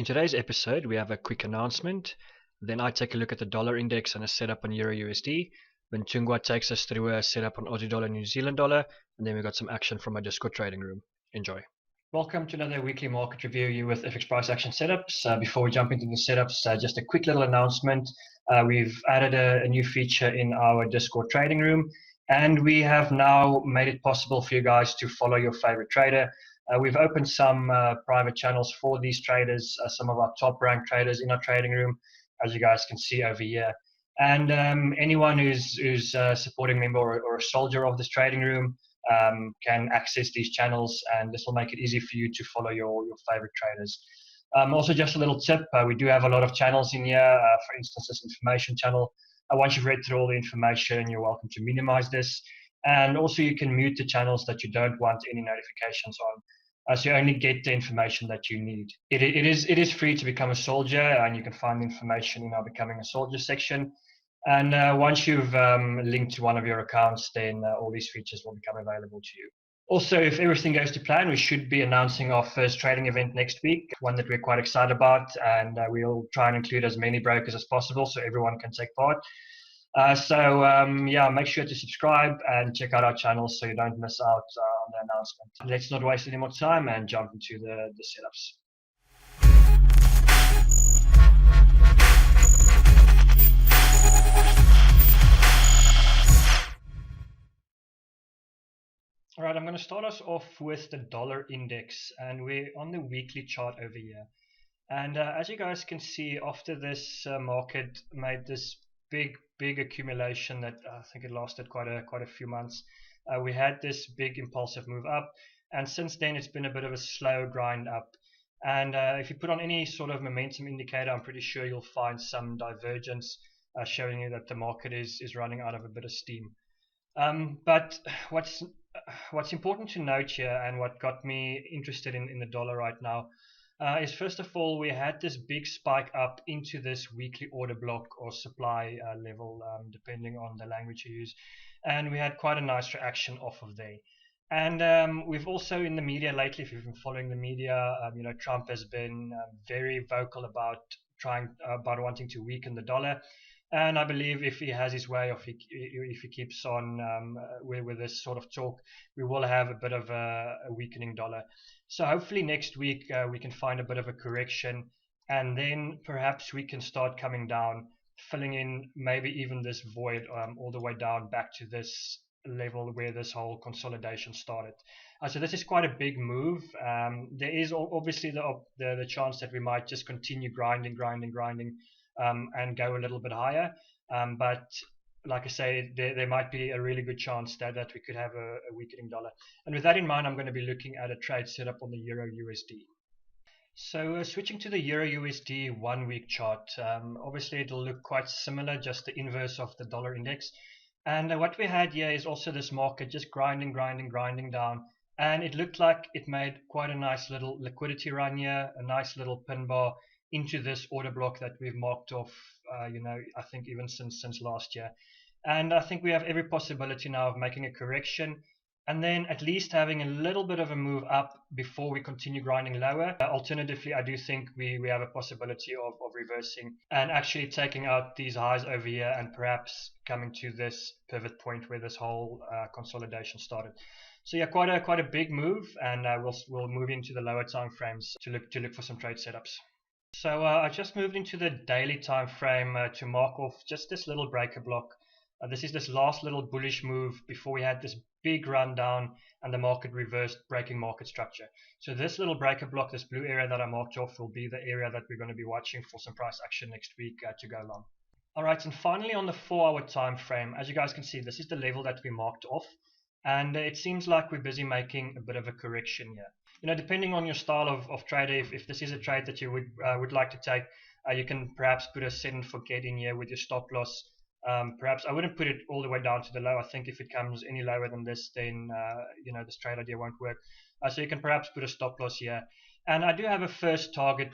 today's episode, we have a quick announcement. Then I take a look at the dollar index and a setup on EURUSD. Then Chungwa takes us through a setup on Aussie dollar, New Zealand dollar, and then we got some action from our Discord trading room. Enjoy. Welcome to another weekly market review with FX price action setups. Before we jump into the setups, just a quick little announcement. We've added a new feature in our Discord trading room, and we have now made it possible for you guys to follow your favorite trader. We've opened some private channels for these traders, some of our top ranked traders in our trading room, as you guys can see over here. And anyone who's a supporting member or a soldier of this trading room can access these channels, and this will make it easy for you to follow your favorite traders. Also, just a little tip, we do have a lot of channels in here. For instance, this information channel. Once you've read through all the information, you're welcome to minimize this. And also you can mute the channels that you don't want any notifications on. So you only get the information that you need. It is free to become a soldier, and you can find the information in our Becoming a Soldier section. And once you've linked to one of your accounts, then all these features will become available to you. Also, if everything goes to plan, we should be announcing our first trading event next week, one that we're quite excited about, and we'll try and include as many brokers as possible so everyone can take part. Yeah, make sure to subscribe and check out our channels so you don't miss out on the announcement. Let's not waste any more time and jump into the setups. All right, I'm going to start us off with the dollar index, and we're on the weekly chart over here. And as you guys can see, after this market made this big accumulation that I think it lasted quite a few months, we had this big impulsive move up, and since then it's been a bit of a slow grind up. And if you put on any sort of momentum indicator, I'm pretty sure you'll find some divergence showing you that the market is running out of a bit of steam. But what's important to note here, and what got me interested in the dollar right now, is first of all, we had this big spike up into this weekly order block or supply level, depending on the language you use, and we had quite a nice reaction off of there. And we've also in the media lately, if you've been following the media, Trump has been very vocal about wanting to weaken the dollar. And I believe if he has his way, if he keeps on with this sort of talk, we will have a bit of a weakening dollar. So hopefully next week we can find a bit of a correction, and then perhaps we can start coming down, filling in maybe even this void all the way down back to this level where this whole consolidation started. So this is quite a big move. There is obviously the chance that we might just continue grinding and go a little bit higher, but like I say, there might be a really good chance that we could have a weakening dollar. And with that in mind, I'm going to be looking at a trade setup on the EURUSD. So switching to the EURUSD 1 week chart, obviously it'll look quite similar, just the inverse of the dollar index. And what we had here is also this market just grinding down, and it looked like it made quite a nice little liquidity run here, a nice little pin bar into this order block that we've marked off, I think even since last year. And I think we have every possibility now of making a correction, and then at least having a little bit of a move up before we continue grinding lower. Alternatively, I do think we have a possibility of reversing and actually taking out these highs over here and perhaps coming to this pivot point where this whole consolidation started. So yeah, quite a big move, and we'll move into the lower time frames to look for some trade setups. So I just moved into the daily time frame to mark off just this little breaker block. This is this last little bullish move before we had this big run down and the market reversed, breaking market structure. So this little breaker block, this blue area that I marked off, will be the area that we're going to be watching for some price action next week to go long. All right, and finally on the 4-hour time frame, as you guys can see, this is the level that we marked off, and it seems like we're busy making a bit of a correction here. Depending on your style of trader, if this is a trade that you would like to take, you can perhaps put a set and forget in here with your stop loss. Perhaps I wouldn't put it all the way down to the low. I think if it comes any lower than this, then this trade idea won't work. So you can perhaps put a stop loss here. And I do have a first target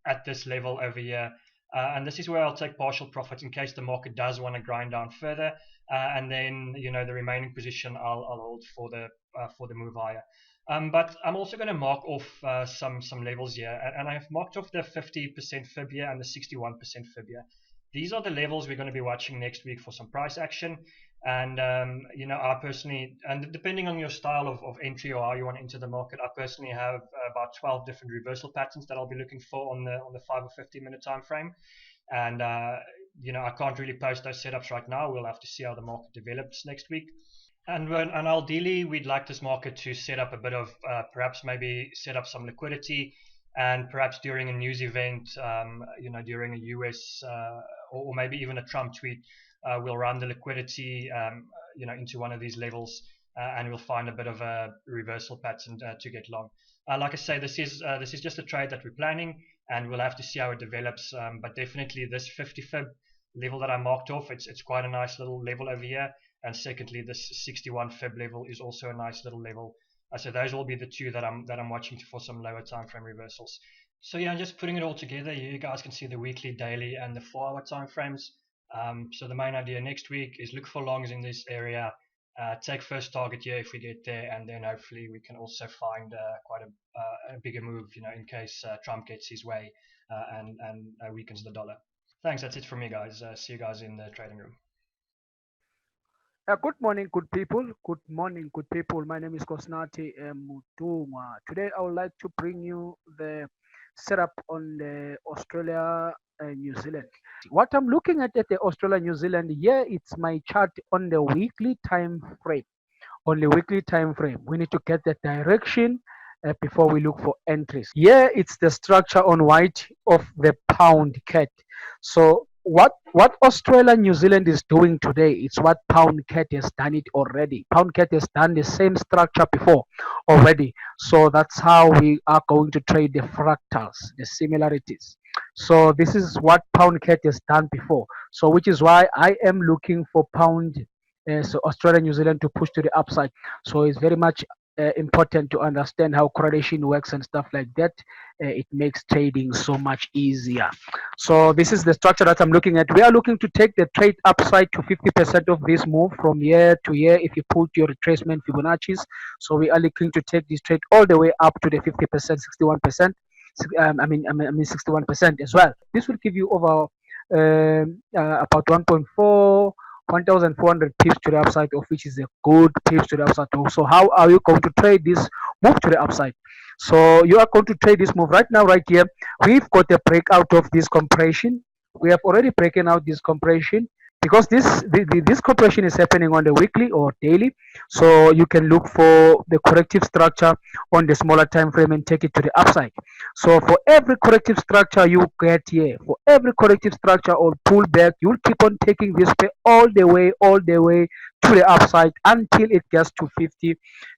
at this level over here, and this is where I'll take partial profits in case the market does want to grind down further, and then the remaining position I'll hold for the move higher. But I'm also going to mark off some levels here, and I've marked off the 50% fib here and the 61% fib here. These are the levels we're going to be watching next week for some price action. And I personally, and depending on your style of entry or how you want to enter the market, I personally have about 12 different reversal patterns that I'll be looking for on the 5 or 50-minute time frame. And I can't really post those setups right now. We'll have to see how the market develops next week. And ideally, we'd like this market to set up a bit of perhaps maybe set up some liquidity, and perhaps during a news event, during a US or maybe even a Trump tweet, we'll run the liquidity, into one of these levels, and we'll find a bit of a reversal pattern to get long. Like I say, this is just a trade that we're planning, and we'll have to see how it develops. But definitely, this 50 fib level that I marked off, it's quite a nice little level over here. And secondly, this 61 fib level is also a nice little level. So those will be the two that I'm watching for some lower time frame reversals. So yeah, just putting it all together, you guys can see the weekly, daily, and the 4-hour time frames. So the main idea next week is look for longs in this area, take first target here if we get there, and then hopefully we can also find quite a bigger move, in case Trump gets his way and weakens the dollar. Thanks, that's it from me, guys. See you guys in the trading room. Good morning, good people. Good morning, good people. My name is Kosnati Mutuma. Today, I would like to bring you the setup on the Australia and New Zealand. What I'm looking at the Australia New Zealand here, it's my chart on the weekly time frame. On the weekly time frame, we need to get the direction before we look for entries. Here, it's the structure on white of the pound cat. So what Australia New Zealand is doing today, it's what pound cat has done it already. Pound cat has done the same structure before already. So that's how we are going to trade the fractals, the similarities. So this is what pound cat has done before. So which is why I am looking for pound, so Australia New Zealand to push to the upside. So it's very much important to understand how correlation works and stuff like that. It makes trading so much easier. So this is the structure that I'm looking at. We are looking to take the trade upside to 50% of this move from year to year if you put your retracement Fibonacci's. So we are looking to take this trade all the way up to the 50%, 61%. I mean 61% as well. This will give you over about 1.4 1,400 pips to the upside, of which is a good pips to the upside. So how are you going to trade this move to the upside? So you are going to trade this move right now, right here. We've got a breakout of this compression. We have already broken out this compression because this compression is happening on the weekly or daily. So you can look for the corrective structure on the smaller time frame and take it to the upside. So for every corrective structure you get here, for every corrective structure or pullback, you'll keep on taking this pay all the way to the upside until it gets to 50%,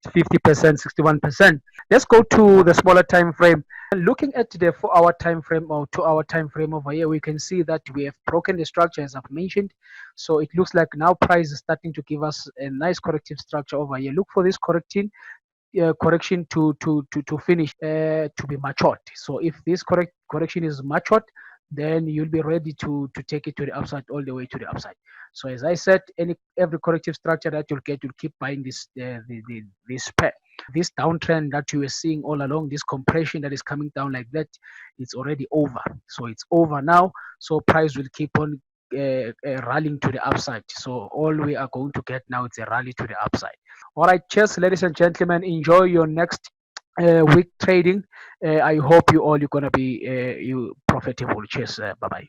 61%. Let's go to the smaller time frame. Looking at the 4-hour time frame or 2-hour time frame over here, we can see that we have broken the structure as I've mentioned. So it looks like now price is starting to give us a nice corrective structure over here. Look for this correction to finish to be matured. So if this correction is matured, then you'll be ready to take it to the upside, all the way to the upside. So as I said, every corrective structure that you'll get, you'll keep buying this pair. This downtrend that you are seeing all along, this compression that is coming down like that, it's already over. So it's over now. So price will keep on rallying to the upside. So all we are going to get now is a rally to the upside. All right, cheers, ladies and gentlemen. Enjoy your next week trading. I hope you're gonna be you profitable. Cheers. Bye bye.